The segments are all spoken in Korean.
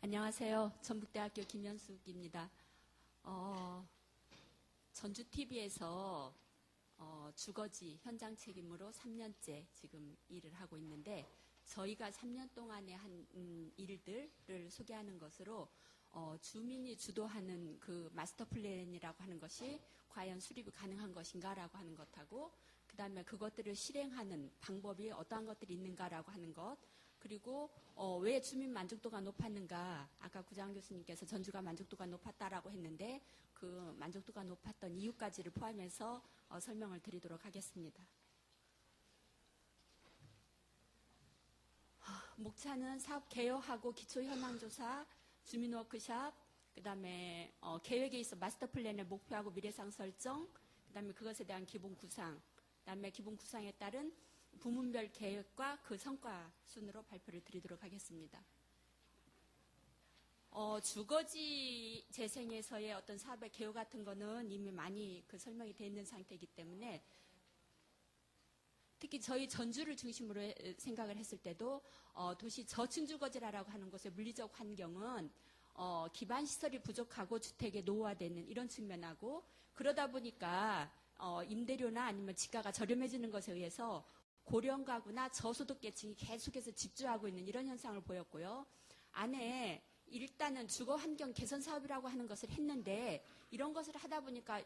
안녕하세요. 전북대학교 김현숙입니다. 전주TV에서 주거지 현장 책임으로 3년째 지금 일을 하고 있는데, 저희가 3년 동안에 한 일들을 소개하는 것으로 주민이 주도하는 그 마스터 플랜이라고 하는 것이 과연 수립이 가능한 것인가라고 하는 것하고, 그 다음에 그것들을 실행하는 방법이 어떠한 것들이 있는가라고 하는 것, 그리고 왜 주민 만족도가 높았는가, 아까 구장 교수님께서 전주가 만족도가 높았다라고 했는데 그 만족도가 높았던 이유까지를 포함해서 설명을 드리도록 하겠습니다. 목차는 사업 개요하고 기초 현황조사, 주민 워크샵, 그 다음에 계획에 있어 마스터 플랜의 목표하고 미래상 설정, 그 다음에 그것에 대한 기본 구상, 그 다음에 기본 구상에 따른 부문별 계획과 그 성과 순으로 발표를 드리도록 하겠습니다. 주거지 재생에서의 어떤 사업의 개요 같은 거는 이미 많이 그 설명이 되어 있는 상태이기 때문에, 특히 저희 전주를 중심으로 생각을 했을 때도 도시 저층 주거지라고 하는 것의 물리적 환경은 기반 시설이 부족하고 주택의 노후화되는 이런 측면하고, 그러다 보니까 임대료나 아니면 지가가 저렴해지는 것에 의해서 고령 가구나 저소득계층이 계속해서 집주하고 있는 이런 현상을 보였고요. 안에 일단은 주거 환경 개선 사업이라고 하는 것을 했는데, 이런 것을 하다 보니까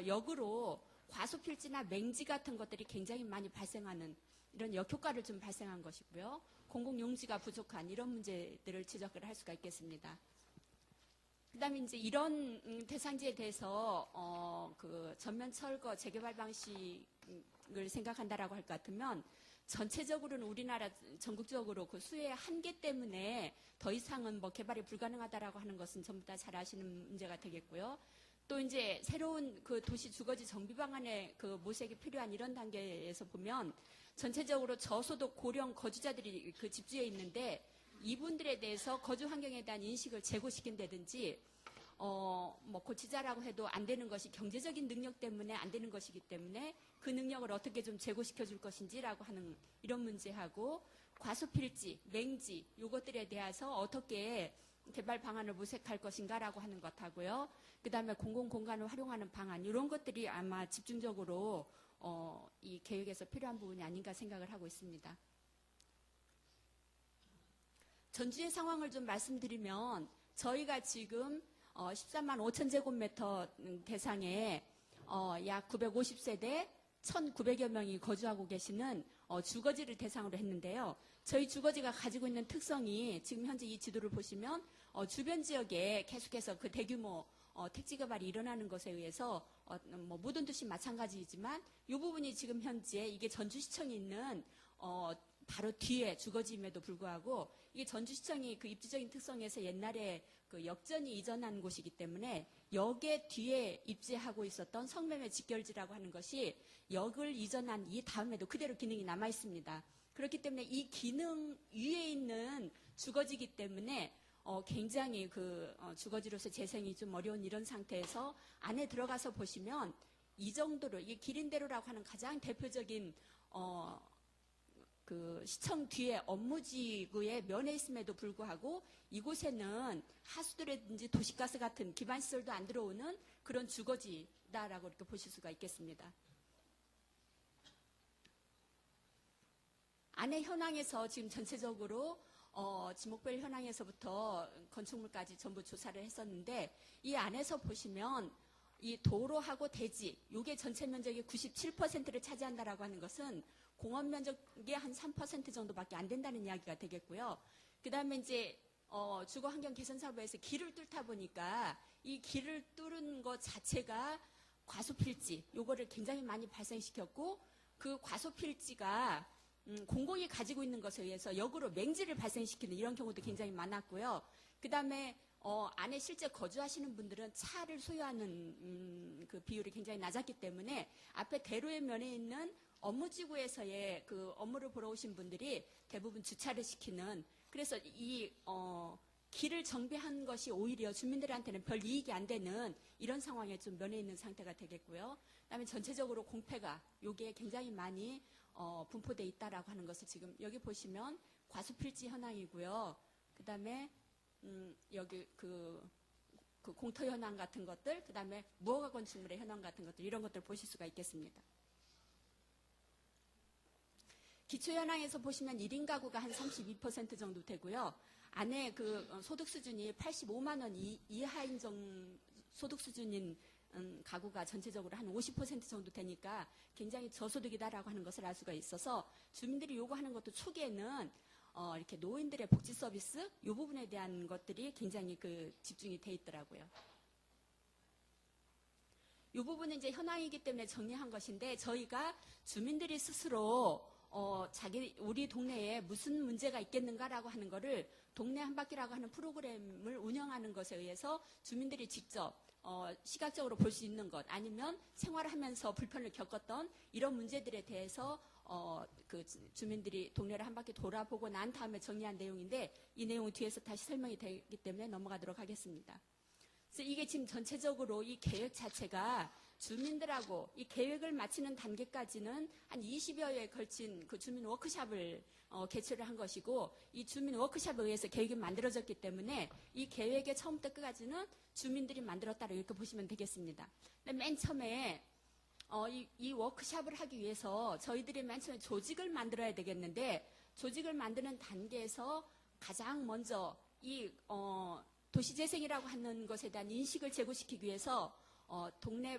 역으로 과소필지나 맹지 같은 것들이 굉장히 많이 발생하는 이런 역효과를 좀 발생한 것이고요. 공공용지가 부족한 이런 문제들을 지적을 할 수가 있겠습니다. 그 다음에 이제 이런 대상지에 대해서 그 전면 철거 재개발 방식을 생각한다라고 할 것 같으면, 전체적으로는 우리나라 전국적으로 그 수요의 한계 때문에 더 이상은 뭐 개발이 불가능하다라고 하는 것은 전부 다 잘 아시는 문제가 되겠고요. 또 이제 새로운 그 도시 주거지 정비 방안의 그 모색이 필요한 이런 단계에서 보면, 전체적으로 저소득 고령 거주자들이 그 집주에 있는데, 이분들에 대해서 거주 환경에 대한 인식을 제고시킨다든지, 뭐 고치자라고 해도 안 되는 것이 경제적인 능력 때문에 안 되는 것이기 때문에 그 능력을 어떻게 좀 제고시켜 줄 것인지라고 하는 이런 문제하고, 과소필지, 맹지 요것들에 대해서 어떻게 개발 방안을 모색할 것인가라고 하는 것하고요. 그 다음에 공공공간을 활용하는 방안, 이런 것들이 아마 집중적으로 이 계획에서 필요한 부분이 아닌가 생각을 하고 있습니다. 전주의 상황을 좀 말씀드리면, 저희가 지금 13만 5천 제곱미터 대상에 약 950세대 1,900여 명이 거주하고 계시는 주거지를 대상으로 했는데요. 저희 주거지가 가지고 있는 특성이, 지금 현재 이 지도를 보시면 주변 지역에 계속해서 그 대규모 택지 개발이 일어나는 것에 의해서 뭐 모든 도시 마찬가지이지만, 이 부분이 지금 현재 이게 전주시청이 있는 바로 뒤에 주거지임에도 불구하고, 이게 전주시청이 그 입지적인 특성에서 옛날에 그 역전이 이전한 곳이기 때문에 역의 뒤에 입지하고 있었던 성매매 직결지라고 하는 것이 역을 이전한 이 다음에도 그대로 기능이 남아 있습니다. 그렇기 때문에 이 기능 위에 있는 주거지이기 때문에 굉장히 그 주거지로서 재생이 좀 어려운 이런 상태에서 안에 들어가서 보시면 이 정도로, 이게 기린대로라고 하는 가장 대표적인 그 시청 뒤에 업무지구에 면해 있음에도 불구하고, 이곳에는 하수도라든지 도시가스 같은 기반시설도 안 들어오는 그런 주거지다라고 이렇게 보실 수가 있겠습니다. 안의 현황에서 지금 전체적으로 지목별 현황에서부터 건축물까지 전부 조사를 했었는데, 이 안에서 보시면 이 도로하고 대지, 요게 전체 면적의 97%를 차지한다라고 하는 것은 공원 면적의 한 3% 정도밖에 안 된다는 이야기가 되겠고요. 그 다음에 이제 주거 환경 개선 사업에서 길을 뚫다 보니까 이 길을 뚫은 것 자체가 과소필지, 요거를 굉장히 많이 발생시켰고, 그 과소필지가 공공이 가지고 있는 것에 의해서 역으로 맹지를 발생시키는 이런 경우도 굉장히 많았고요. 그 다음에 안에 실제 거주하시는 분들은 차를 소유하는 그 비율이 굉장히 낮았기 때문에, 앞에 대로의 면에 있는 업무지구에서의 그 업무를 보러 오신 분들이 대부분 주차를 시키는, 그래서 이 길을 정비한 것이 오히려 주민들한테는 별 이익이 안 되는 이런 상황에 좀 면해 있는 상태가 되겠고요. 그다음에 전체적으로 공폐가 요게 굉장히 많이 분포돼 있다라고 하는 것을 지금 여기 보시면 과소필지 현황이고요. 그다음에 여기 그 공터 현황 같은 것들, 그 다음에 무허가 건축물의 현황 같은 것들, 이런 것들 보실 수가 있겠습니다. 기초 현황에서 보시면 1인 가구가 한 32% 정도 되고요. 안에 그 소득 수준이 85만 원 이하인 소득 수준인 가구가 전체적으로 한 50% 정도 되니까 굉장히 저소득이다라고 하는 것을 알 수가 있어서 주민들이 요구하는 것도 초기에는 이렇게 노인들의 복지 서비스 이 부분에 대한 것들이 굉장히 집중이 돼 있더라고요. 이 부분은 이제 현황이기 때문에 정리한 것인데 저희가 주민들이 스스로 우리 동네에 무슨 문제가 있겠는가라고 하는 거를 동네 한 바퀴라고 하는 프로그램을 운영하는 것에 의해서 주민들이 직접 시각적으로 볼 수 있는 것 아니면 생활하면서 불편을 겪었던 이런 문제들에 대해서 주민들이 동네를 한 바퀴 돌아보고 난 다음에 정리한 내용인데 이 내용은 뒤에서 다시 설명이 되기 때문에 넘어가도록 하겠습니다. 그래서 이게 지금 전체적으로 이 계획 자체가 주민들하고 이 계획을 마치는 단계까지는 한 20여 회에 걸친 그 주민 워크샵을 개최를 한 것이고 이 주민 워크샵에 의해서 계획이 만들어졌기 때문에 이 계획의 처음부터 끝까지는 주민들이 만들었다고 이렇게 보시면 되겠습니다. 근데 맨 처음에 이 워크샵을 하기 위해서 저희들이 맨 처음에 조직을 만들어야 되겠는데 조직을 만드는 단계에서 가장 먼저 이 도시재생이라고 하는 것에 대한 인식을 제고시키기 위해서 동네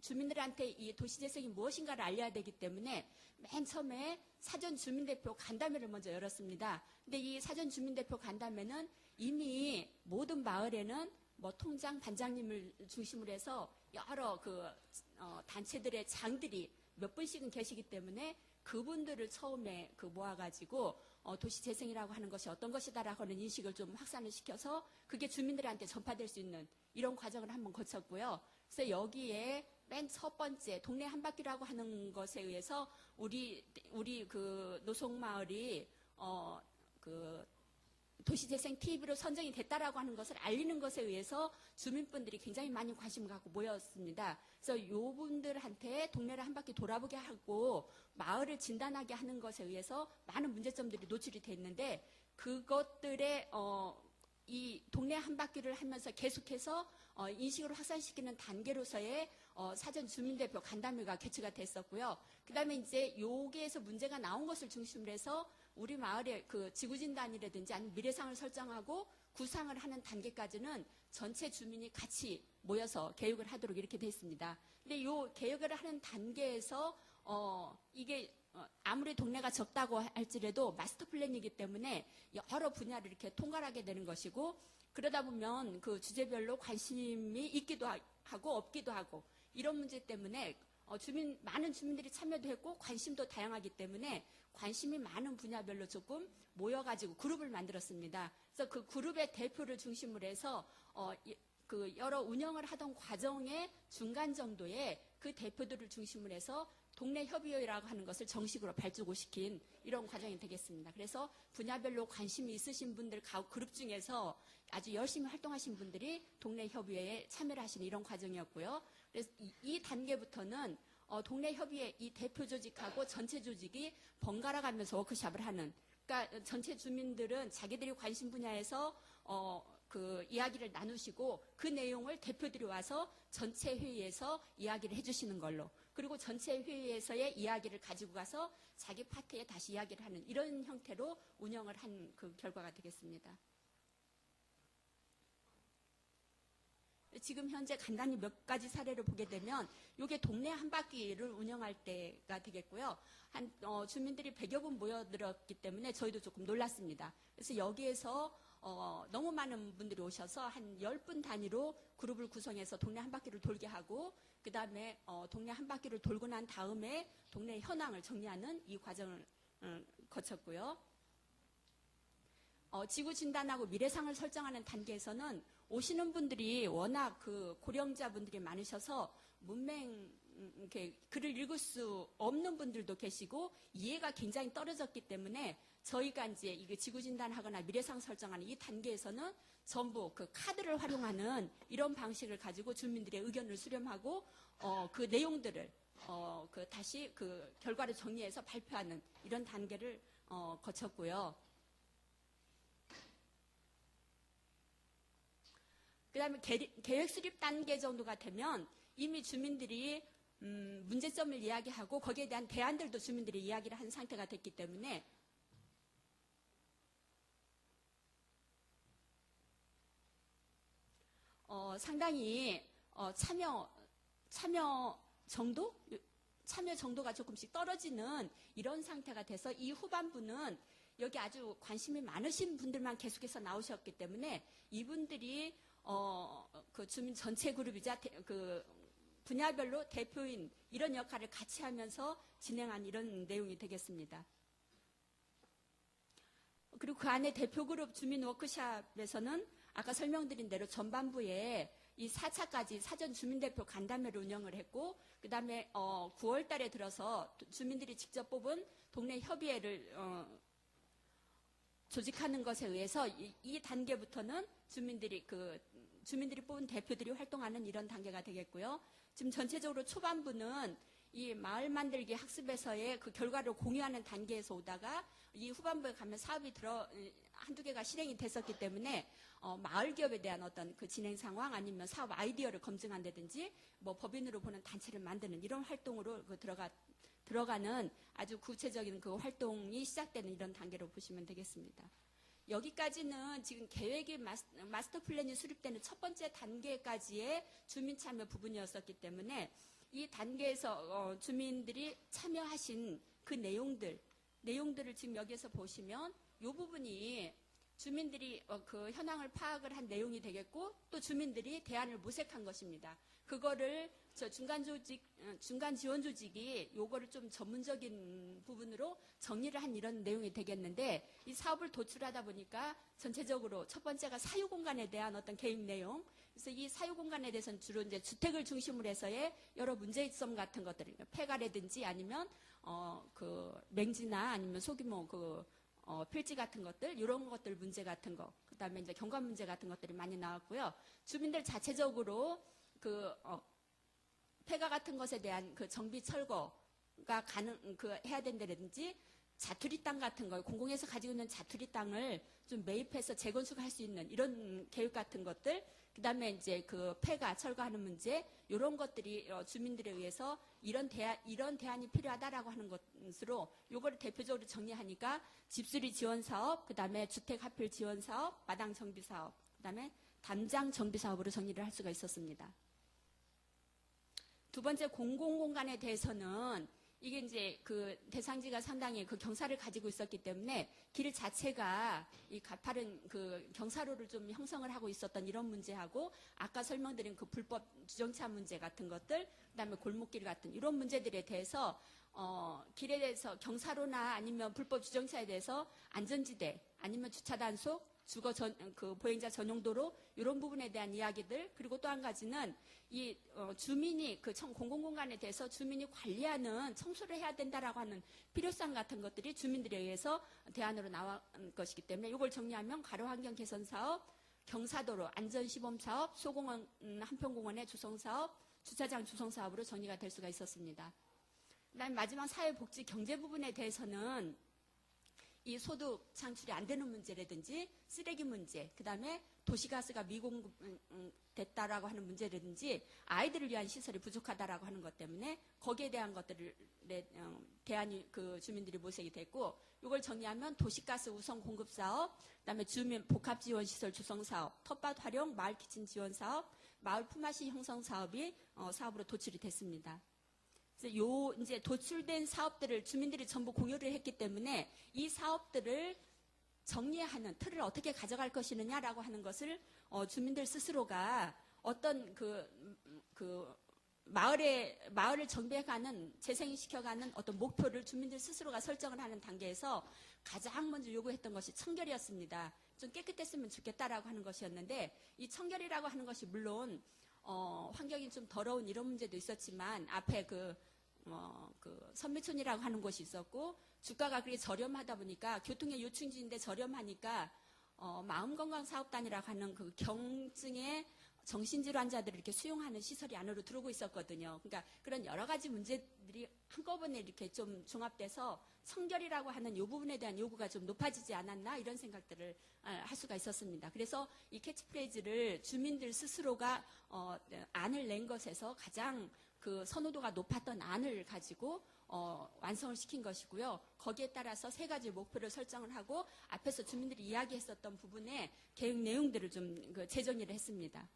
주민들한테 이 도시재생이 무엇인가를 알려야 되기 때문에 맨 처음에 사전 주민대표 간담회를 먼저 열었습니다. 근데 이 사전 주민대표 간담회는 이미 모든 마을에는 뭐 통장 반장님을 중심으로 해서 여러 단체들의 장들이 몇 분씩은 계시기 때문에 그분들을 처음에 모아가지고 도시재생이라고 하는 것이 어떤 것이다라고 하는 인식을 좀 확산을 시켜서 그게 주민들한테 전파될 수 있는 이런 과정을 한번 거쳤고요. 그래서 여기에 맨 첫 번째 동네 한 바퀴라고 하는 것에 의해서 우리 노송마을이 도시재생 TV로 선정이 됐다라고 하는 것을 알리는 것에 의해서 주민분들이 굉장히 많이 관심을 갖고 모였습니다. 그래서 요분들한테 동네를 한 바퀴 돌아보게 하고 마을을 진단하게 하는 것에 의해서 많은 문제점들이 노출이 돼 있는데 그것들의 이 동네 한 바퀴를 하면서 계속해서 인식을 확산시키는 단계로서의 사전 주민대표 간담회가 개최가 됐었고요. 그 다음에 이제 여기에서 문제가 나온 것을 중심으로 해서 우리 마을의 지구진단이라든지 아니면 미래상을 설정하고 구상을 하는 단계까지는 전체 주민이 같이 모여서 개육을 하도록 이렇게 돼 있습니다. 근데 이 개육을 하는 단계에서 이게 아무리 동네가 적다고 할지라도 마스터 플랜이기 때문에 여러 분야를 이렇게 통괄하게 되는 것이고 그러다 보면 그 주제별로 관심이 있기도 하고 없기도 하고 이런 문제 때문에 많은 주민들이 참여도 했고 관심도 다양하기 때문에 관심이 많은 분야별로 조금 모여가지고 그룹을 만들었습니다. 그래서 그 그룹의 대표를 중심으로 해서 여러 운영을 하던 과정의 중간 정도에 그 대표들을 중심으로 해서 동네 협의회라고 하는 것을 정식으로 발족시킨 이런 과정이 되겠습니다. 그래서 분야별로 관심이 있으신 분들 그룹 중에서 아주 열심히 활동하신 분들이 동네 협의회에 참여를 하시는 이런 과정이었고요. 그래서 이 단계부터는 동네 협의회 이 대표 조직하고 전체 조직이 번갈아 가면서 워크숍을 하는 그러니까 전체 주민들은 자기들이 관심 분야에서 이야기를 나누시고 그 내용을 대표들이 와서 전체 회의에서 이야기를 해주시는 걸로 그리고 전체 회의에서의 이야기를 가지고 가서 자기 파트에 다시 이야기를 하는 이런 형태로 운영을 한 그 결과가 되겠습니다. 지금 현재 간단히 몇 가지 사례를 보게 되면 이게 동네 한 바퀴를 운영할 때가 되겠고요. 주민들이 100여 분 모여들었기 때문에 저희도 조금 놀랐습니다. 그래서 여기에서 너무 많은 분들이 오셔서 한 10분 단위로 그룹을 구성해서 동네 한 바퀴를 돌게 하고 그 다음에 동네 한 바퀴를 돌고 난 다음에 동네 현황을 정리하는 이 과정을 거쳤고요. 지구 진단하고 미래상을 설정하는 단계에서는 오시는 분들이 워낙 고령자분들이 많으셔서 이렇게 글을 읽을 수 없는 분들도 계시고 이해가 굉장히 떨어졌기 때문에 저희가 이제 이게 지구 진단하거나 미래상 설정하는 이 단계에서는 전부 카드를 활용하는 이런 방식을 가지고 주민들의 의견을 수렴하고 그 내용들을 다시 결과를 정리해서 발표하는 이런 단계를 거쳤고요. 그다음에 계획 수립 단계 정도가 되면 이미 주민들이 문제점을 이야기하고 거기에 대한 대안들도 주민들이 이야기를 한 상태가 됐기 때문에 상당히 참여 정도가 조금씩 떨어지는 이런 상태가 돼서 이 후반부는 여기 아주 관심이 많으신 분들만 계속해서 나오셨기 때문에 이분들이 그 주민 전체 그룹이자 그 분야별로 대표인 이런 역할을 같이 하면서 진행한 이런 내용이 되겠습니다. 그리고 그 안에 대표 그룹 주민 워크샵에서는 아까 설명드린 대로 전반부에 이 4차까지 사전 주민대표 간담회를 운영을 했고 그 다음에 9월 달에 들어서 주민들이 직접 뽑은 동네 협의회를 조직하는 것에 의해서 이 단계부터는 주민들이 뽑은 대표들이 활동하는 이런 단계가 되겠고요. 지금 전체적으로 초반부는 이 마을 만들기 학습에서의 그 결과를 공유하는 단계에서 오다가 이 후반부에 가면 사업이 한두 개가 실행이 됐었기 때문에 마을 기업에 대한 어떤 그 진행 상황 아니면 사업 아이디어를 검증한다든지 뭐 법인으로 보는 단체를 만드는 이런 활동으로 들어가는 아주 구체적인 그 활동이 시작되는 이런 단계로 보시면 되겠습니다. 여기까지는 지금 계획이 마스터 플랜이 수립되는 첫 번째 단계까지의 주민 참여 부분이었었기 때문에 이 단계에서 주민들이 참여하신 그 내용들을 지금 여기에서 보시면 이 부분이 주민들이 그 현황을 파악을 한 내용이 되겠고 또 주민들이 대안을 모색한 것입니다. 그거를 중간 지원 조직이 요거를 좀 전문적인 부분으로 정리를 한 이런 내용이 되겠는데 이 사업을 도출하다 보니까 전체적으로 첫 번째가 사유 공간에 대한 어떤 계획 내용. 그래서 이 사유 공간에 대해서는 주로 이제 주택을 중심으로 해서의 여러 문제점 같은 것들, 폐가라든지 아니면 그 맹지나 아니면 소규모 필지 같은 것들, 이런 것들 문제 같은 거, 그 다음에 이제 경관 문제 같은 것들이 많이 나왔고요. 주민들 자체적으로 폐가 같은 것에 대한 그 정비 철거가 해야 된다든지 자투리 땅 같은 거, 공공에서 가지고 있는 자투리 땅을 좀 매입해서 재건축할 수 있는 이런 계획 같은 것들, 그 다음에 이제 그 폐가 철거하는 문제, 이런 것들이 주민들에 의해서 이런 대안이 필요하다라고 하는 것으로 요거를 대표적으로 정리하니까 집수리 지원 사업, 그 다음에 주택 하필 지원 사업, 마당 정비 사업, 그 다음에 담장 정비 사업으로 정리를 할 수가 있었습니다. 두 번째 공공공간에 대해서는 이게 이제 그 대상지가 상당히 그 경사를 가지고 있었기 때문에 길 자체가 이 가파른 그 경사로를 좀 형성을 하고 있었던 이런 문제하고 아까 설명드린 그 불법 주정차 문제 같은 것들, 그다음에 골목길 같은 이런 문제들에 대해서 길에 대해서 경사로나 아니면 불법 주정차에 대해서 안전지대 아니면 주차 단속, 보행자 전용도로 이런 부분에 대한 이야기들, 그리고 또 한 가지는 이 주민이 그 공공공간에 대해서 주민이 관리하는 청소를 해야 된다라고 하는 필요성 같은 것들이 주민들에 의해서 대안으로 나온 것이기 때문에 이걸 정리하면 가로환경 개선 사업, 경사도로 안전시범 사업, 소공원 한평공원의 조성 사업, 주차장 조성 사업으로 정리가 될 수가 있었습니다. 그다음에 마지막 사회복지 경제 부분에 대해서는 이 소득 창출이 안 되는 문제라든지 쓰레기 문제, 그 다음에 도시가스가 미공급됐다라고 하는 문제라든지 아이들을 위한 시설이 부족하다라고 하는 것 때문에 거기에 대한 것들에 대안이 그 주민들이 모색이 됐고 이걸 정리하면 도시가스 우선 공급 사업, 그 다음에 주민 복합 지원 시설 조성 사업, 텃밭 활용 마을 키친 지원 사업, 마을 품앗이 형성 사업이 사업으로 도출이 됐습니다. 요 이제 도출된 사업들을 주민들이 전부 공유를 했기 때문에 이 사업들을 정리하는 틀을 어떻게 가져갈 것이냐라고 하는 것을 주민들 스스로가 어떤 마을을 정비해가는 재생시켜가는 어떤 목표를 주민들 스스로가 설정을 하는 단계에서 가장 먼저 요구했던 것이 청결이었습니다. 좀 깨끗했으면 좋겠다라고 하는 것이었는데 이 청결이라고 하는 것이 물론 환경이 좀 더러운 이런 문제도 있었지만 앞에 선미촌이라고 하는 곳이 있었고 주가가 그렇게 저렴하다 보니까 교통의 요충지인데 저렴하니까 마음건강사업단이라고 하는 그 경증에 정신질환자들을 이렇게 수용하는 시설이 안으로 들어오고 있었거든요. 그러니까 그런 여러 가지 문제들이 한꺼번에 이렇게 좀 종합돼서 청결이라고 하는 이 부분에 대한 요구가 좀 높아지지 않았나 이런 생각들을 할 수가 있었습니다. 그래서 이 캐치프레이즈를 주민들 스스로가 안을 낸 것에서 가장 그 선호도가 높았던 안을 가지고 완성을 시킨 것이고요. 거기에 따라서 3가지 목표를 설정을 하고 앞에서 주민들이 이야기했었던 부분에 계획 내용들을 좀 재정리를 했습니다.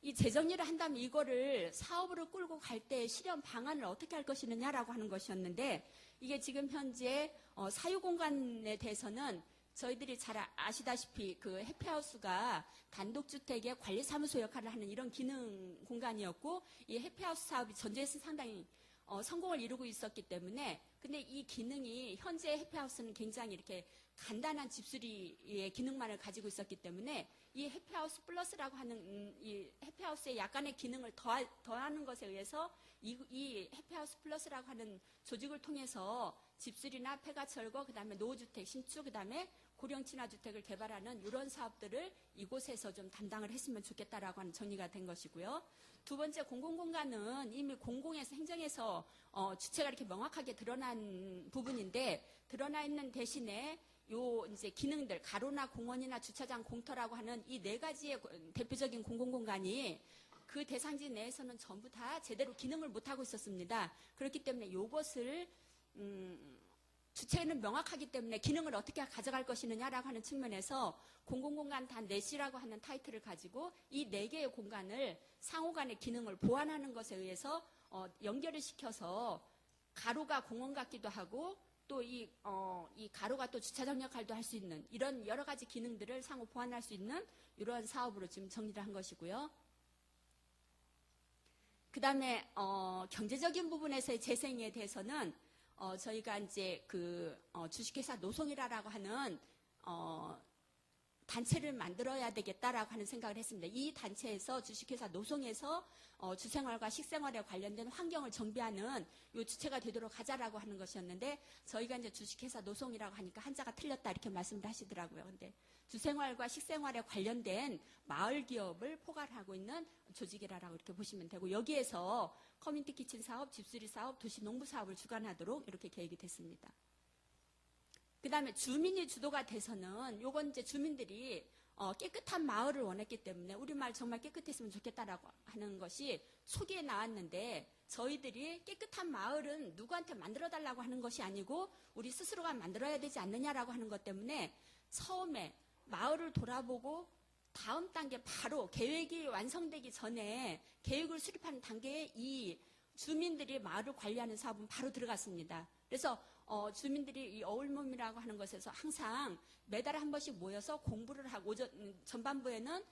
이 재정리를 한다면 이거를 사업으로 끌고 갈 때 실현 방안을 어떻게 할 것이냐라고 하는 것이었는데 이게 지금 현재 사유공간에 대해서는 저희들이 잘 아시다시피 그 해피하우스가 단독주택의 관리사무소 역할을 하는 이런 기능 공간이었고 이 해피하우스 사업이 전제에서 상당히 성공을 이루고 있었기 때문에 근데 이 기능이 현재 해피하우스는 굉장히 이렇게 간단한 집수리의 기능만을 가지고 있었기 때문에 이 해피하우스 플러스라고 하는 이 해피하우스의 약간의 기능을 더하는 것에 의해서 이 해피하우스 플러스라고 하는 조직을 통해서 집수리나 폐가철거, 그 다음에 노후주택 신축, 그 다음에 고령 친화주택을 개발하는 이런 사업들을 이곳에서 좀 담당을 했으면 좋겠다라고 하는 정리가 된 것이고요. 두 번째 공공공간은 이미 공공에서 행정에서 주체가 이렇게 명확하게 드러난 부분인데 드러나 있는 대신에 요 이제 기능들 가로나 공원이나 주차장 공터라고 하는 이 4가지의 대표적인 공공공간이 그 대상지 내에서는 전부 다 제대로 기능을 못하고 있었습니다. 그렇기 때문에 이것을 주체는 명확하기 때문에 기능을 어떻게 가져갈 것이냐라고 하는 측면에서 공공공간 단 넷이라고 하는 타이틀을 가지고 이 4개의 공간을 상호간의 기능을 보완하는 것에 의해서 연결을 시켜서 가로가 공원 같기도 하고 또 이 가로가 또 주차장 역할도 할 수 있는 이런 여러 가지 기능들을 상호 보완할 수 있는 이런 사업으로 지금 정리를 한 것이고요. 그 다음에 경제적인 부분에서의 재생에 대해서는 저희가 이제 그 주식회사 노송이라고 하는 단체를 만들어야 되겠다라고 하는 생각을 했습니다. 이 단체에서 주식회사 노송에서 주생활과 식생활에 관련된 환경을 정비하는 이 주체가 되도록 하자라고 하는 것이었는데 저희가 이제 주식회사 노송이라고 하니까 한자가 틀렸다 이렇게 말씀을 하시더라고요. 근데 주생활과 식생활에 관련된 마을 기업을 포괄하고 있는 조직이라고 이렇게 보시면 되고 여기에서 커뮤니티 키친 사업, 집수리 사업, 도시 농부 사업을 주관하도록 이렇게 계획이 됐습니다. 그 다음에 주민이 주도가 돼서는 요건 이제 주민들이 깨끗한 마을을 원했기 때문에 우리 마을 정말 깨끗했으면 좋겠다라고 하는 것이 초기에 나왔는데 저희들이 깨끗한 마을은 누구한테 만들어달라고 하는 것이 아니고 우리 스스로가 만들어야 되지 않느냐라고 하는 것 때문에 처음에 마을을 돌아보고 다음 단계 바로 계획이 완성되기 전에 계획을 수립하는 단계에 이 주민들이 마을을 관리하는 사업은 바로 들어갔습니다. 그래서 주민들이 이 어울몸이라고 하는 것에서 항상 매달에 한 번씩 모여서 공부를 하고 전반부에는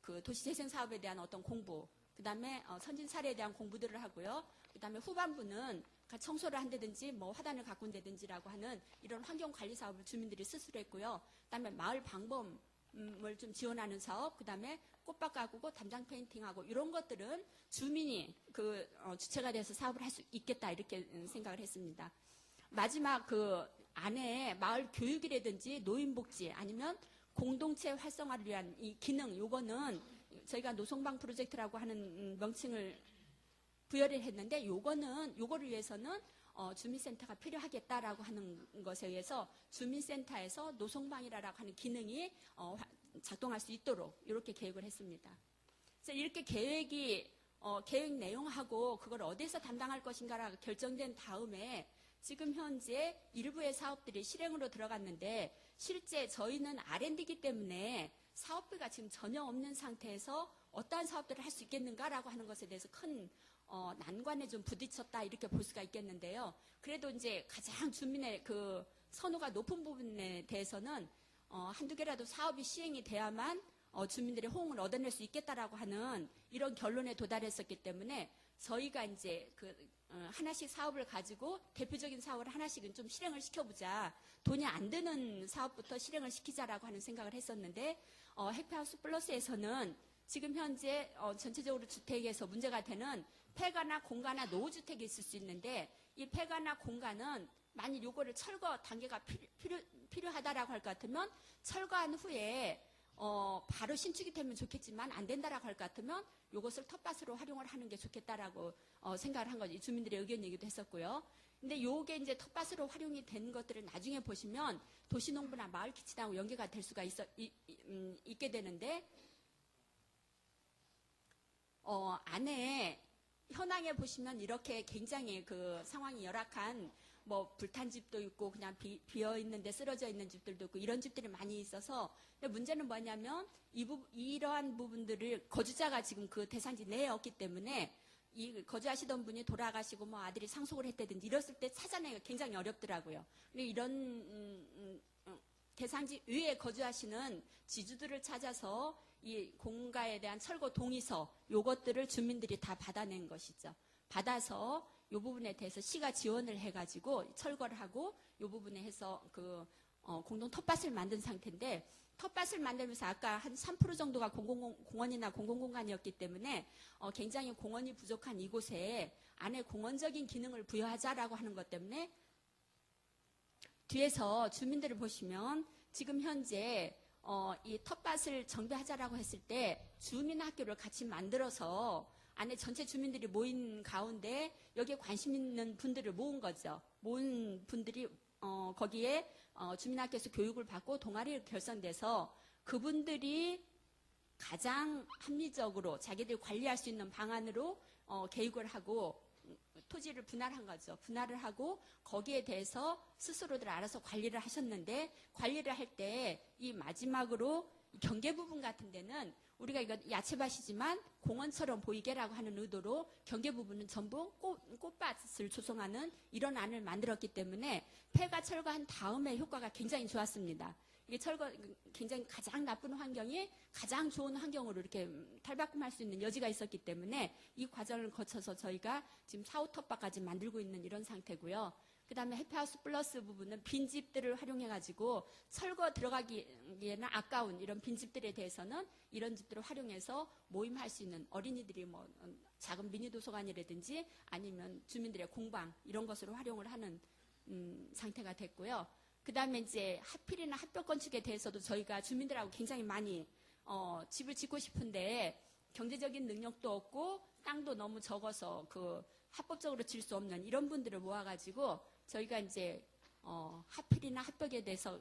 그 도시재생 사업에 대한 어떤 공부, 그 다음에 선진 사례에 대한 공부들을 하고요. 그 다음에 후반부는 청소를 한다든지 뭐 화단을 가꾼다든지라고 하는 이런 환경 관리 사업을 주민들이 스스로 했고요. 그 다음에 마을 방범을 좀 지원하는 사업, 그 다음에 꽃밭 가꾸고 담장 페인팅하고 이런 것들은 주민이 그 주체가 돼서 사업을 할 수 있겠다 이렇게 생각을 했습니다. 마지막 그 안에 마을 교육이라든지 노인복지 아니면 공동체 활성화를 위한 이 기능 요거는 저희가 노송방 프로젝트라고 하는 명칭을 부여를 했는데 요거를 위해서는 주민센터가 필요하겠다라고 하는 것에 의해서 주민센터에서 노송방이라고 하는 기능이 작동할 수 있도록 이렇게 계획을 했습니다. 그래서 이렇게 계획 내용하고 그걸 어디에서 담당할 것인가가 결정된 다음에 지금 현재 일부의 사업들이 실행으로 들어갔는데 실제 저희는 R&D이기 때문에 사업비가 지금 전혀 없는 상태에서 어떠한 사업들을 할 수 있겠는가라고 하는 것에 대해서 큰 난관에 좀 부딪혔다 이렇게 볼 수가 있겠는데요. 그래도 이제 가장 주민의 그 선호가 높은 부분에 대해서는 한두 개라도 사업이 시행이 돼야만 주민들의 호응을 얻어낼 수 있겠다라고 하는 이런 결론에 도달했었기 때문에 저희가 이제 하나씩 사업을 가지고 대표적인 사업을 하나씩은 좀 실행을 시켜보자. 돈이 안 드는 사업부터 실행을 시키자라고 하는 생각을 했었는데 해피하우스 플러스에서는 지금 현재 전체적으로 주택에서 문제가 되는 폐가나 공가나 노후주택이 있을 수 있는데 이 폐가나 공가는 만일 요거를 철거 단계가 필요하다라고 할 것 같으면 철거한 후에 바로 신축이 되면 좋겠지만 안 된다라고 할 것 같으면 이것을 텃밭으로 활용을 하는 게 좋겠다라고 생각을 한 거지. 주민들의 의견 얘기도 했었고요. 근데 요게 이제 텃밭으로 활용이 된 것들을 나중에 보시면 도시농부나 마을 키친하고 연계가 될 수가 있게 되는데, 안에 현황에 보시면 이렇게 굉장히 그 상황이 열악한 뭐 불탄 집도 있고 그냥 비어 있는데 쓰러져 있는 집들도 있고 이런 집들이 많이 있어서, 근데 문제는 뭐냐면 이러한 부분들을 거주자가 지금 그 대상지 내에 없기 때문에 이 거주하시던 분이 돌아가시고 뭐 아들이 상속을 했다든지 이랬을 때 찾아내기가 굉장히 어렵더라고요. 근데 이런 대상지 위에 거주하시는 지주들을 찾아서 이 공가에 대한 철거 동의서 요것들을 주민들이 다 받아낸 것이죠. 받아서 요 부분에 대해서 시가 지원을 해가지고 철거를 하고 요 부분에 해서 공동 텃밭을 만든 상태인데, 텃밭을 만들면서 아까 한 3% 정도가 공원이나 공공공간이었기 때문에 굉장히 공원이 부족한 이곳에 안에 공원적인 기능을 부여하자라고 하는 것 때문에 뒤에서 주민들을 보시면 지금 현재 이 텃밭을 정비하자라고 했을 때 주민학교를 같이 만들어서 안에 전체 주민들이 모인 가운데 여기에 관심 있는 분들을 모은 거죠. 모은 분들이 거기에 주민학교에서 교육을 받고 동아리를 결성돼서 그분들이 가장 합리적으로 자기들이 관리할 수 있는 방안으로 계획을 하고 토지를 분할한 거죠. 분할을 하고 거기에 대해서 스스로들 알아서 관리를 하셨는데, 관리를 할 때 이 마지막으로 경계 부분 같은 데는 우리가 이거 야채밭이지만 공원처럼 보이게라고 하는 의도로 경계 부분은 전부 꽃밭을 조성하는 이런 안을 만들었기 때문에 폐가 철거한 다음에 효과가 굉장히 좋았습니다. 이게 굉장히 가장 나쁜 환경이 가장 좋은 환경으로 이렇게 탈바꿈할 수 있는 여지가 있었기 때문에 이 과정을 거쳐서 저희가 지금 4호 텃밭까지 만들고 있는 이런 상태고요. 그 다음에 해피하우스 플러스 부분은 빈집들을 활용해가지고 철거 들어가기에는 아까운 이런 빈집들에 대해서는 이런 집들을 활용해서 모임할 수 있는 어린이들이 뭐 작은 미니 도서관이라든지 아니면 주민들의 공방 이런 것으로 활용을 하는 상태가 됐고요. 그 다음에 이제 하필이나 합법 건축에 대해서도 저희가 주민들하고 굉장히 많이 집을 짓고 싶은데 경제적인 능력도 없고 땅도 너무 적어서 합법적으로 질 수 없는 이런 분들을 모아가지고 저희가 이제 하필이나 합법에 대해서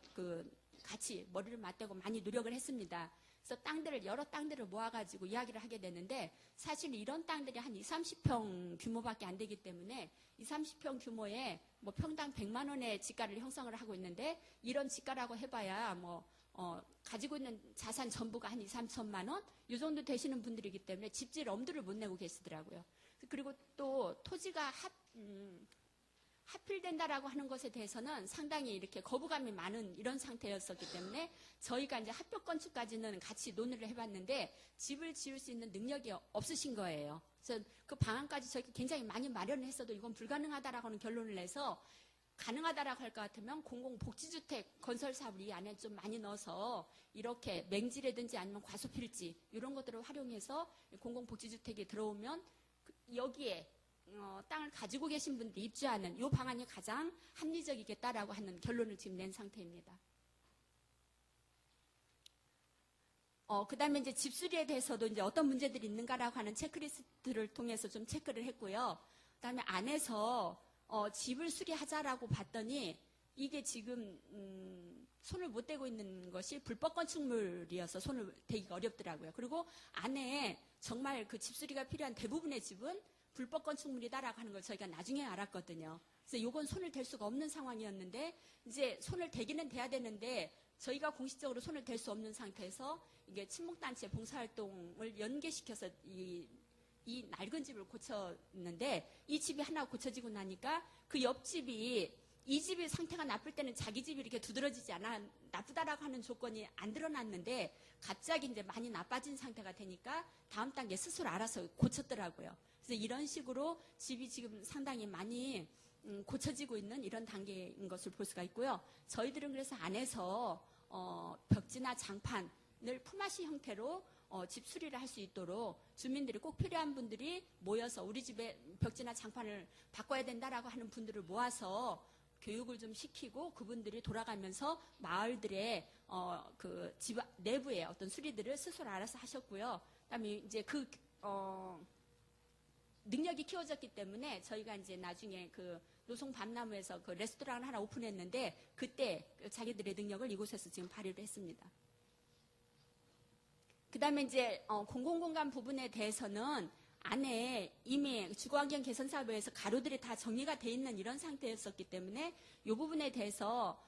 같이 머리를 맞대고 많이 노력을 했습니다. 그래서 여러 땅들을 모아가지고 이야기를 하게 되는데, 사실 이런 땅들이 한 20, 30평 규모밖에 안 되기 때문에 20, 30평 규모에 뭐 평당 100만 원의 지가를 형성을 하고 있는데, 이런 지가라고 해봐야 가지고 있는 자산 전부가 한 2, 3천만 원? 이 정도 되시는 분들이기 때문에 집질 엄두를 못 내고 계시더라고요. 그리고 또 토지가 하필된다라고 하는 것에 대해서는 상당히 이렇게 거부감이 많은 이런 상태였었기 때문에 저희가 이제 합법 건축까지는 같이 논의를 해봤는데 집을 지을 수 있는 능력이 없으신 거예요. 그래서 그 방안까지 저희가 굉장히 많이 마련을 했어도 이건 불가능하다라고 하는 결론을 내서, 가능하다라고 할 것 같으면 공공복지주택 건설 사업을 이 안에 좀 많이 넣어서 이렇게 맹지라든지 아니면 과수필지 이런 것들을 활용해서 공공복지주택이 들어오면 여기에 땅을 가지고 계신 분들이 입주하는 이 방안이 가장 합리적이겠다라고 하는 결론을 지금 낸 상태입니다. 그 다음에 이제 집수리에 대해서도 이제 어떤 문제들이 있는가라고 하는 체크리스트를 통해서 좀 체크를 했고요. 그 다음에 안에서 집을 수리하자라고 봤더니 이게 지금 손을 못 대고 있는 것이 불법 건축물이어서 손을 대기가 어렵더라고요. 그리고 안에 정말 그 집수리가 필요한 대부분의 집은 불법 건축물이다라고 하는 걸 저희가 나중에 알았거든요. 그래서 요건 손을 댈 수가 없는 상황이었는데, 이제 손을 대기는 돼야 되는데 저희가 공식적으로 손을 댈 수 없는 상태에서 이게 친목단체 봉사활동을 연계시켜서 이 낡은 집을 고쳤는데, 이 집이 하나 고쳐지고 나니까 그 옆집이, 이 집이 상태가 나쁠 때는 자기 집이 이렇게 두드러지지 않아 나쁘다라고 하는 조건이 안 드러났는데 갑자기 이제 많이 나빠진 상태가 되니까 다음 단계 스스로 알아서 고쳤더라고요. 그래서 이런 식으로 집이 지금 상당히 많이 고쳐지고 있는 이런 단계인 것을 볼 수가 있고요. 저희들은 그래서 안에서 벽지나 장판을 품앗이 형태로 집 수리를 할 수 있도록 주민들이 꼭 필요한 분들이 모여서 우리 집에 벽지나 장판을 바꿔야 된다라고 하는 분들을 모아서 교육을 좀 시키고 그분들이 돌아가면서 마을들의 그 집 내부의 어떤 수리들을 스스로 알아서 하셨고요. 그다음에 이제 능력이 키워졌기 때문에 저희가 이제 나중에 그 노송 밤나무에서 그 레스토랑을 하나 오픈했는데 그때 자기들의 능력을 이곳에서 지금 발휘를 했습니다. 그 다음에 이제 공공공간 부분에 대해서는 안에 이미 주거환경 개선사업에서 가로들이 다 정리가 돼 있는 이런 상태였었기 때문에 이 부분에 대해서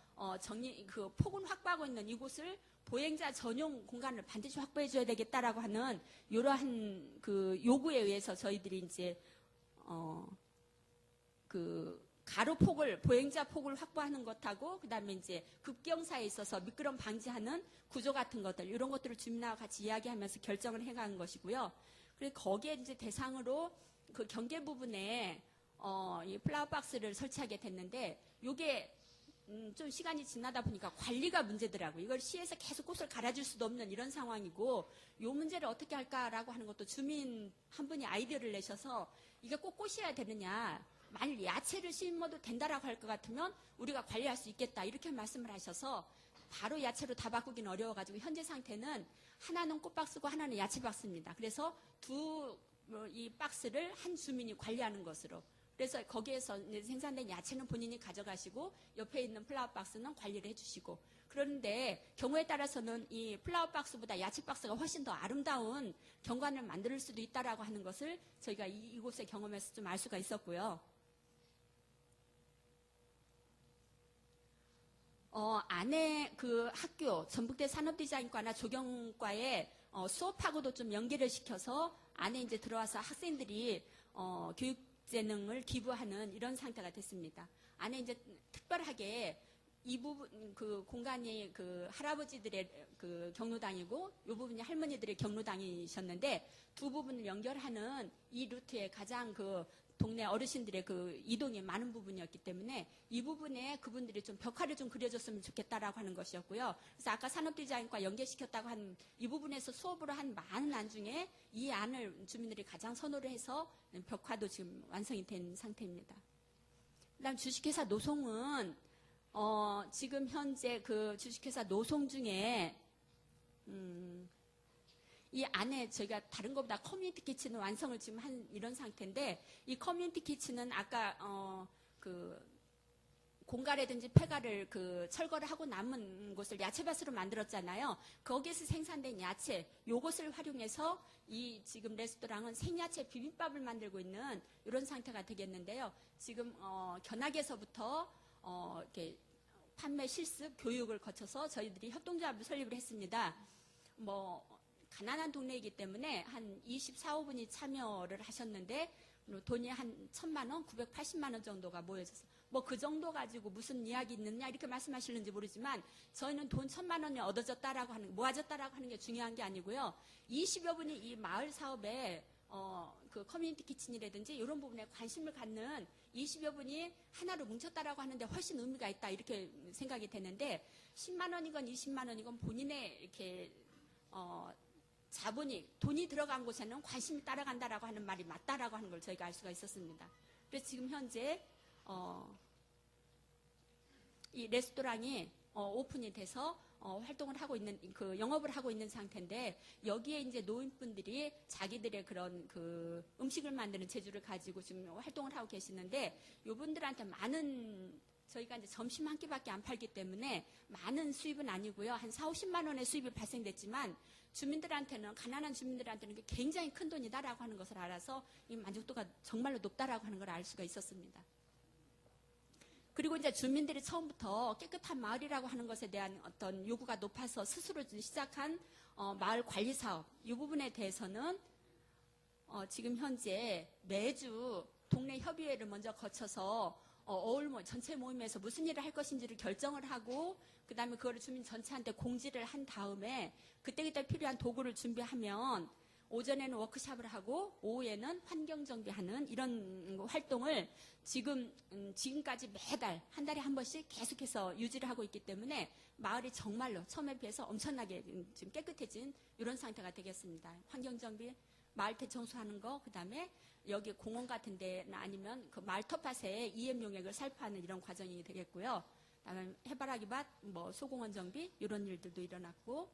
그 폭은 확보하고 있는 이곳을 보행자 전용 공간을 반드시 확보해 줘야 되겠다라고 하는 이러한 그 요구에 의해서 저희들이 이제 그 가로폭을 보행자 폭을 확보하는 것하고 그다음에 이제 급경사에 있어서 미끄럼 방지하는 구조 같은 것들 이런 것들을 주민하고 같이 이야기하면서 결정을 해간 것이고요. 그리고 거기에 이제 대상으로 그 경계 부분에 이 플라워 박스를 설치하게 됐는데 이게 좀 시간이 지나다 보니까 관리가 문제더라고요. 이걸 시에서 계속 꽃을 갈아줄 수도 없는 이런 상황이고 이 문제를 어떻게 할까라고 하는 것도 주민 한 분이 아이디어를 내셔서 이게 꼭 꽃이어야 되느냐. 만일 야채를 심어도 된다라고 할 것 같으면 우리가 관리할 수 있겠다 이렇게 말씀을 하셔서 바로 야채로 다 바꾸기는 어려워가지고 현재 상태는 하나는 꽃박스고 하나는 야채 박스입니다. 그래서 이 박스를 한 주민이 관리하는 것으로 그래서 거기에서 생산된 야채는 본인이 가져가시고 옆에 있는 플라워 박스는 관리를 해주시고 그런데 경우에 따라서는 이 플라워 박스보다 야채 박스가 훨씬 더 아름다운 경관을 만들 수도 있다라고 하는 것을 저희가 이곳의 경험에서 좀 알 수가 있었고요. 안에 그 학교, 전북대 산업디자인과나 조경과에 수업하고도 좀 연계를 시켜서 안에 이제 들어와서 학생들이 교육재능을 기부하는 이런 상태가 됐습니다. 안에 이제 특별하게 이 부분, 그 공간이 그 할아버지들의 그 경로당이고 이 부분이 할머니들의 경로당이셨는데 두 부분을 연결하는 이 루트에 가장 그 동네 어르신들의 그 이동이 많은 부분이었기 때문에 이 부분에 그분들이 좀 벽화를 좀 그려줬으면 좋겠다라고 하는 것이었고요. 그래서 아까 산업디자인과 연계시켰다고 한 이 부분에서 수업으로 한 많은 안 중에 이 안을 주민들이 가장 선호를 해서 벽화도 지금 완성이 된 상태입니다. 그다음 주식회사 노송은 지금 현재 그 주식회사 노송 중에 이 안에 저희가 다른 것보다 커뮤니티 키친은 완성을 지금 한 이런 상태인데 이 커뮤니티 키친은 아까 그 공가라든지 폐가를 그 철거를 하고 남은 곳을 야채밭으로 만들었잖아요. 거기에서 생산된 야채 요것을 활용해서 이 지금 레스토랑은 생야채 비빔밥을 만들고 있는 이런 상태가 되겠는데요. 지금 견학에서부터 이렇게 판매 실습 교육을 거쳐서 저희들이 협동조합을 설립을 했습니다. 가난한 동네이기 때문에 한 24~25분이 참여를 하셨는데 돈이 한 1,000만 원, 980만 원 정도가 모여져서 그 정도 가지고 무슨 이야기 있느냐 이렇게 말씀하시는지 모르지만 저희는 돈 1,000만 원이 얻어졌다라고 하는 모아졌다라고 하는 게 중요한 게 아니고요. 20여 분이 이 마을 사업에 그 커뮤니티 키친이라든지 이런 부분에 관심을 갖는 20여 분이 하나로 뭉쳤다라고 하는데 훨씬 의미가 있다 이렇게 생각이 되는데 10만 원이건 20만 원이건 본인의 이렇게 자본이 돈이 들어간 곳에는 관심이 따라간다라고 하는 말이 맞다라고 하는 걸 저희가 알 수가 있었습니다. 그래서 지금 현재 이 레스토랑이 오픈이 돼서 활동을 하고 있는 그 영업을 하고 있는 상태인데 여기에 이제 노인분들이 자기들의 그런 그 음식을 만드는 재주를 가지고 지금 활동을 하고 계시는데 이분들한테 많은 저희가 이제 점심 한 끼밖에 안 팔기 때문에 많은 수입은 아니고요. 한 4~50만 원의 수입이 발생됐지만 주민들한테는 가난한 주민들한테는 굉장히 큰 돈이다라고 하는 것을 알아서 이 만족도가 정말로 높다라고 하는 걸 알 수가 있었습니다. 그리고 이제 주민들이 처음부터 깨끗한 마을이라고 하는 것에 대한 어떤 요구가 높아서 스스로 시작한 마을 관리 사업 이 부분에 대해서는 지금 현재 매주 동네 협의회를 먼저 거쳐서 전체 모임에서 무슨 일을 할 것인지를 결정을 하고 그 다음에 그거를 주민 전체한테 공지를 한 다음에 그때그때 필요한 도구를 준비하면 오전에는 워크숍을 하고 오후에는 환경 정비하는 이런 활동을 지금까지 매달 한 달에 한 번씩 계속해서 유지를 하고 있기 때문에 마을이 정말로 처음에 비해서 엄청나게 지금 깨끗해진 이런 상태가 되겠습니다. 환경 정비, 마을 대청소하는 거, 그 다음에 여기 공원 같은 데나 아니면 그 마을 텃밭에 EM 용액을 살포하는 이런 과정이 되겠고요. 그다음에 해바라기밭, 뭐 소공원 정비 이런 일들도 일어났고,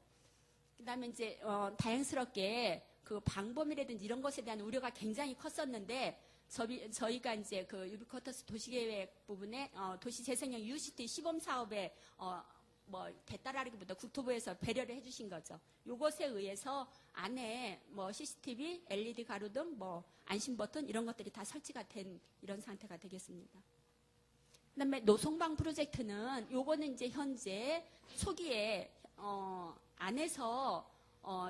그다음에 이제 다행스럽게 그 방범이라든지 이런 것에 대한 우려가 굉장히 컸었는데 저희가 이제 그 유비쿼터스 도시계획 부분에 도시재생형 UCT 시범 사업에 뭐 됐다라기보다 국토부에서 배려를 해주신 거죠. 요것에 의해서 안에 뭐 CCTV, LED 가로등, 뭐 안심 버튼 이런 것들이 다 설치가 된 이런 상태가 되겠습니다. 그다음에 노송방 프로젝트는 요거는 이제 현재 초기에 안에서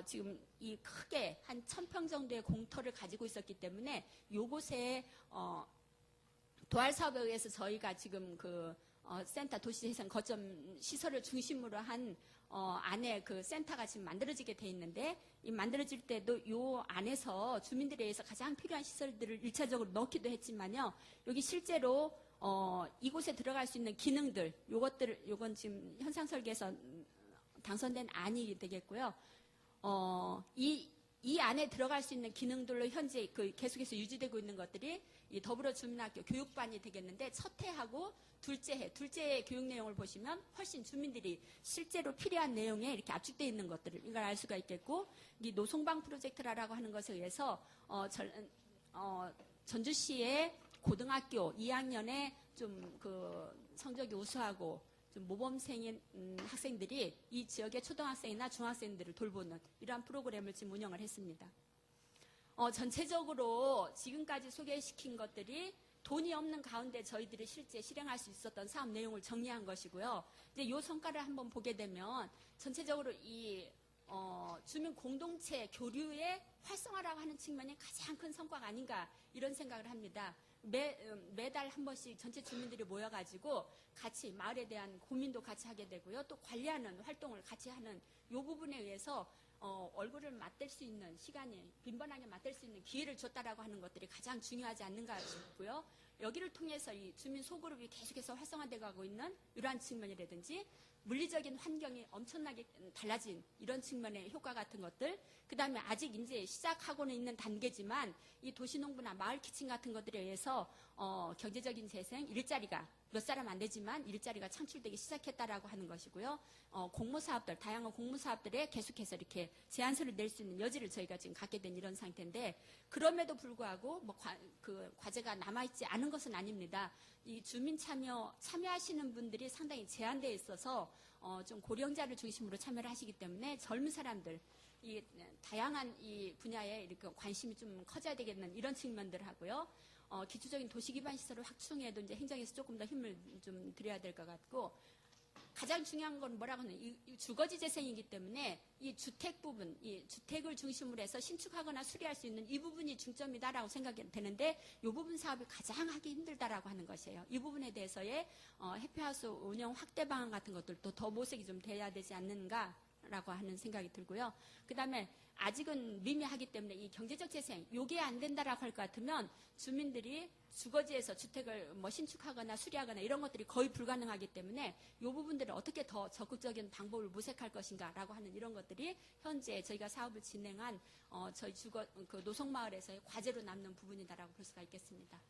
지금 이 크게 한 1000평 정도의 공터를 가지고 있었기 때문에 요곳에 도할 사업에 의해서 저희가 지금 그 센터 도시재생 거점 시설을 중심으로 한 안에 그 센터가 지금 만들어지게 돼 있는데, 이 만들어질 때도 요 안에서 주민들에 의해서 가장 필요한 시설들을 1차적으로 넣기도 했지만요. 여기 실제로 이곳에 들어갈 수 있는 기능들, 요건 지금 현상 설계에서 당선된 안이 되겠고요. 이 안에 들어갈 수 있는 기능들로 현재 계속해서 유지되고 있는 것들이 이 더불어 주민학교 교육반이 되겠는데, 첫 해하고 둘째 해 교육 내용을 보시면 훨씬 주민들이 실제로 필요한 내용에 이렇게 압축되어 있는 것들을 이걸 알 수가 있겠고, 이 노송방 프로젝트라고 하는 것에 의해서 전주시의 고등학교 2학년에 좀 그 성적이 우수하고 좀 모범생인 학생들이 이 지역의 초등학생이나 중학생들을 돌보는 이러한 프로그램을 지금 운영을 했습니다. 전체적으로 지금까지 소개시킨 것들이 돈이 없는 가운데 저희들이 실제 실행할 수 있었던 사업 내용을 정리한 것이고요. 이제 이 성과를 한번 보게 되면 전체적으로 이 주민 공동체 교류의 활성화라고 하는 측면이 가장 큰 성과가 아닌가 이런 생각을 합니다. 매달 한 번씩 전체 주민들이 모여가지고 같이 마을에 대한 고민도 같이 하게 되고요. 또 관리하는 활동을 같이 하는 이 부분에 의해서 얼굴을 맞댈 수 있는 시간이 빈번하게 맞댈 수 있는 기회를 줬다라고 하는 것들이 가장 중요하지 않는가 싶고요. 여기를 통해서 이 주민 소그룹이 계속해서 활성화되어 가고 있는 이러한 측면이라든지 물리적인 환경이 엄청나게 달라진 이런 측면의 효과 같은 것들, 그 다음에 아직 이제 시작하고는 있는 단계지만 이 도시농부나 마을 키친 같은 것들에 의해서 경제적인 재생, 일자리가 몇 사람 안 되지만 일자리가 창출되기 시작했다라고 하는 것이고요. 공모사업들, 다양한 공모사업들에 계속해서 이렇게 제안서를 낼 수 있는 여지를 저희가 지금 갖게 된 이런 상태인데, 그럼에도 불구하고 뭐 과제가 남아있지 않은 것은 아닙니다. 이 주민 참여하시는 분들이 상당히 제한되어 있어서 좀 고령자를 중심으로 참여를 하시기 때문에 젊은 사람들, 이 다양한 이 분야에 이렇게 관심이 좀 커져야 되겠는 이런 측면들 하고요. 기초적인 도시기반 시설을 확충해도 이제 행정에서 조금 더 힘을 좀 들여야 될 것 같고, 가장 중요한 건 뭐라고 하면 이 주거지 재생이기 때문에 이 주택 부분, 이 주택을 중심으로 해서 신축하거나 수리할 수 있는 이 부분이 중점이다라고 생각이 되는데, 이 부분 사업이 가장 하기 힘들다라고 하는 것이에요. 이 부분에 대해서의 해피하우스 운영 확대 방안 같은 것들도 더 모색이 좀 돼야 되지 않는가라고 하는 생각이 들고요. 그 다음에 아직은 미미하기 때문에 이 경제적 재생, 요게 안 된다라고 할 것 같으면 주민들이 주거지에서 주택을 뭐 신축하거나 수리하거나 이런 것들이 거의 불가능하기 때문에 이 부분들을 어떻게 더 적극적인 방법을 모색할 것인가라고 하는 이런 것들이 현재 저희가 사업을 진행한 저희 그 노송마을에서의 과제로 남는 부분이다라고 볼 수가 있겠습니다.